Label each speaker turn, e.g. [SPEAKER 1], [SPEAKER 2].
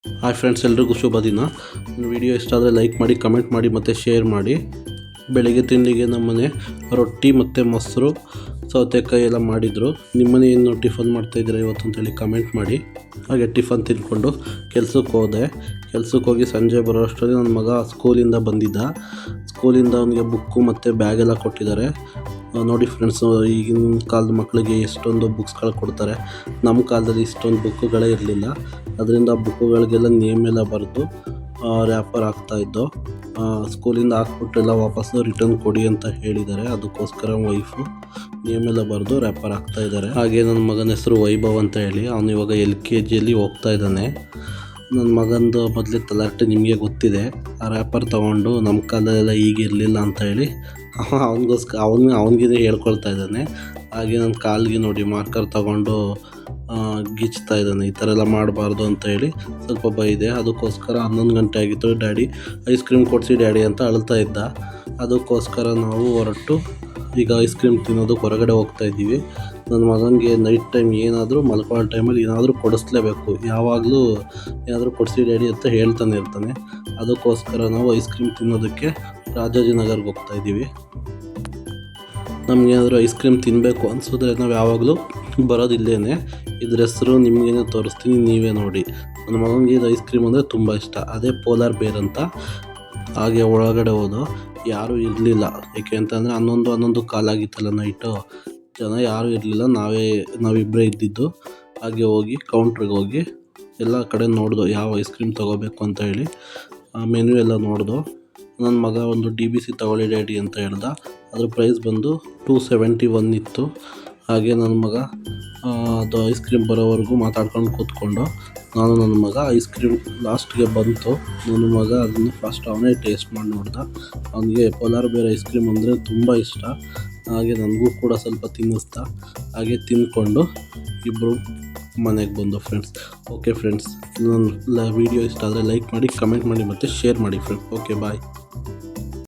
[SPEAKER 1] Hi friends, ಎಲ್ರಿಗೂ ಶುಭ ದಿನ. Video ಇಷ್ಟ ಆದರೆ ಲೈಕ್ ಮಾಡಿ, ಕಮೆಂಟ್ ಮಾಡಿ ಮತ್ತು ಶೇರ್ ಮಾಡಿ. ಬೆಳಗ್ಗೆ ತಿಂಡಿಗೆ ನಮ್ಮನೆ ರೊಟ್ಟಿ ಮತ್ತು ಮೊಸರು ಸೌತೆಕಾಯಿ ಎಲ್ಲ ಮಾಡಿದರು. ನಿಮ್ಮನೆ ಏನು ಟಿಫನ್ ಮಾಡ್ತಾಯಿದ್ದೀರಾ ಇವತ್ತು ಅಂತೇಳಿ ಕಮೆಂಟ್ ಮಾಡಿ. ಹಾಗೆ ಟಿಫನ್ ತಿಂದ್ಕೊಂಡು ಕೆಲ್ಸಕ್ಕೆ ಹೋದೆ. ಕೆಲ್ಸಕ್ಕೆ ಹೋಗಿ ಸಂಜೆ ಬರೋ ಅಷ್ಟರಲ್ಲಿ ನನ್ನ ಮಗ ಸ್ಕೂಲಿಂದ ಬಂದಿದ್ದ. ಸ್ಕೂಲಿಂದ ಅವನಿಗೆ ಬುಕ್ಕು ಮತ್ತು ಬ್ಯಾಗೆಲ್ಲ ಕೊಟ್ಟಿದ್ದಾರೆ. ನೋಡಿ ಫ್ರೆಂಡ್ಸು, ಈಗಿನ ಕಾಲದ ಮಕ್ಕಳಿಗೆ ಎಷ್ಟೊಂದು ಬುಕ್ಸ್ಗಳು ಕೊಡ್ತಾರೆ. ನಮ್ಮ ಕಾಲದಲ್ಲಿ ಇಷ್ಟೊಂದು ಬುಕ್ಕುಗಳೇ ಇರಲಿಲ್ಲ. ಅದರಿಂದ ಬುಕ್ಕುಗಳಿಗೆಲ್ಲ ನೇಮ್ ಎಲ್ಲ ಬರೆದು ರ್ಯಾಪರ್ ಹಾಕ್ತಾಯಿದ್ದೋ. ಸ್ಕೂಲಿಂದ ಹಾಕ್ಬಿಟ್ಟೆಲ್ಲ ವಾಪಸ್ಸು ರಿಟರ್ನ್ ಕೊಡಿ ಅಂತ ಹೇಳಿದ್ದಾರೆ. ಅದಕ್ಕೋಸ್ಕರ ವೈಫು ನೇಮ್ ಎಲ್ಲ ಬರೆದು ರ್ಯಾಪರ್ ಹಾಕ್ತಾಯಿದ್ದಾರೆ. ಹಾಗೆ ನನ್ನ ಮಗನ ಹೆಸರು ವೈಭವ್ ಅಂತ ಹೇಳಿ. ಅವನು ಇವಾಗ LKGಯಲ್ಲಿ ಹೋಗ್ತಾ ಇದ್ದಾನೆ. ನನ್ನ ಮಗಂದು ಮೊದಲೇ ತಲಾಟೆ ನಿಮಗೆ ಗೊತ್ತಿದೆ. ಆ ರ್ಯಾಪರ್ ತೊಗೊಂಡು ನಮ್ಮ ಕಾಲದಲ್ಲೆಲ್ಲ ಈಗಿರಲಿಲ್ಲ ಅಂತ ಹೇಳಿ ಅವನಿಗೆ ಹೇಳ್ಕೊಳ್ತಾ ಇದ್ದಾನೆ. ಹಾಗೆ ನನ್ನ ಕಾಲಿಗೆ ನೋಡಿ ಮಾರ್ಕರ್ ತಗೊಂಡು ಗೀಚ್ತಾ ಇದ್ದಾನೆ. ಈ ಥರ ಎಲ್ಲ ಮಾಡಬಾರ್ದು ಅಂತ ಹೇಳಿ ಸ್ವಲ್ಪ ಬೈದೆ. ಅದಕ್ಕೋಸ್ಕರ 11 ಗಂಟೆ ಆಗಿತ್ತು. ಡ್ಯಾಡಿ ಐಸ್ ಕ್ರೀಮ್ ಕೊಡಿಸಿ ಡ್ಯಾಡಿ ಅಂತ ಅಳ್ತಾ ಇದ್ದ. ಅದಕ್ಕೋಸ್ಕರ ನಾವು ಹೊರಟು ಈಗ ಐಸ್ ಕ್ರೀಮ್ ತಿನ್ನೋದಕ್ಕೆ ಹೊರಗಡೆ ಹೋಗ್ತಾ ಇದ್ದೀವಿ. ನನ್ನ ಮಗನಿಗೆ ನೈಟ್ ಟೈಮ್ ಏನಾದರೂ ಮಲ್ಕೊಳ್ಳೋ ಟೈಮಲ್ಲಿ ಏನಾದರೂ ಕೊಡಿಸ್ಲೇಬೇಕು. ಯಾವಾಗಲೂ ಏನಾದರೂ ಕೊಡಿಸಿ ಡ್ಯಾಡಿ ಅಂತ ಹೇಳ್ತಾನೆ ಇರ್ತಾನೆ. ಅದಕ್ಕೋಸ್ಕರ ನಾವು ಐಸ್ ಕ್ರೀಮ್ ತಿನ್ನೋದಕ್ಕೆ ರಾಜಾಜಿನಗರ್ಗೆ ಹೋಗ್ತಾ ಇದ್ದೀವಿ. ನಮಗೇನಾದರೂ ಐಸ್ ಕ್ರೀಮ್ ತಿನ್ನಬೇಕು ಅನಿಸಿದ್ರೆ ನಾವು ಯಾವಾಗಲೂ ಬರೋದಿಲ್ಲೇನೆ. ಇದ್ರ ಹೆಸರು ನಿಮಗೇನೆ ತೋರಿಸ್ತೀನಿ, ನೀವೇ ನೋಡಿ. ನನ್ನ ಮಗನಿಗೆ ಇದು ಐಸ್ ಕ್ರೀಮ್ ಅಂದರೆ ತುಂಬ ಇಷ್ಟ. ಅದೇ ಪೋಲಾರ್ ಬೇರ್ ಅಂತ. ಹಾಗೆ ಒಳಗಡೆ ಹೋದೋ ಯಾರೂ ಇರಲಿಲ್ಲ. ಏಕೆ ಅಂತಂದರೆ 11 ಕಾಲಾಗಿತ್ತಲ್ಲ ನೈಟು. ಜನ ಯಾರೂ ಇರಲಿಲ್ಲ, ನಾವಿಬ್ಬರೇ ಇದ್ದಿದ್ದು. ಹಾಗೆ ಹೋಗಿ ಕೌಂಟ್ರಿಗೆ ಹೋಗಿ ಎಲ್ಲ ಕಡೆ ನೋಡ್ದೋ ಯಾವ ಐಸ್ ಕ್ರೀಮ್ ತೊಗೋಬೇಕು ಅಂತ ಹೇಳಿ. ಮೆನು ಎಲ್ಲ ನೋಡ್ದೋ. ನನ್ನ ಮಗ ಒಂದು DBC ತಗೊಳ್ಳಿ ಡ್ಯಾಡಿ ಅಂತ ಹೇಳ್ದ. ಅದ್ರ ಪ್ರೈಸ್ ಬಂದು 271 ಇತ್ತು. ಹಾಗೆ ನನ್ನ ಮಗ ಅದು ಐಸ್ ಕ್ರೀಮ್ ಬರೋವರೆಗೂ ಮಾತಾಡ್ಕೊಂಡು ಕೂತ್ಕೊಂಡು ನಾನು ನನ್ನ ಮಗ ಐಸ್ ಕ್ರೀಮ್ ಲಾಸ್ಟ್ಗೆ ಬಂತು. ನನ್ನ ಮಗ ಅದನ್ನು ಫಸ್ಟ್ ಅವನೇ ಟೇಸ್ಟ್ ಮಾಡಿ ನೋಡ್ದ. ಅವನಿಗೆ ಪೋಲಾರ್ ಬೇರ್ ಐಸ್ ಕ್ರೀಮ್ ಅಂದರೆ ತುಂಬ ಇಷ್ಟ. ಹಾಗೆ ನನಗೂ ಕೂಡ ಸ್ವಲ್ಪ ತಿನ್ನಿಸ್ದ. ಹಾಗೆ ತಿಂದ್ಕೊಂಡು ಇಬ್ಬರು ಮನೆಗೆ ಬಂದು ಫ್ರೆಂಡ್ಸ್. ಓಕೆ ಫ್ರೆಂಡ್ಸ್, ನನ್ನ ವಿಡಿಯೋ ಇಷ್ಟ ಆದರೆ ಲೈಕ್ ಮಾಡಿ, ಕಮೆಂಟ್ ಮಾಡಿ ಮತ್ತು ಶೇರ್ ಮಾಡಿ ಫ್ರೆಂಡ್ಸ್. ಓಕೆ, ಬಾಯ್.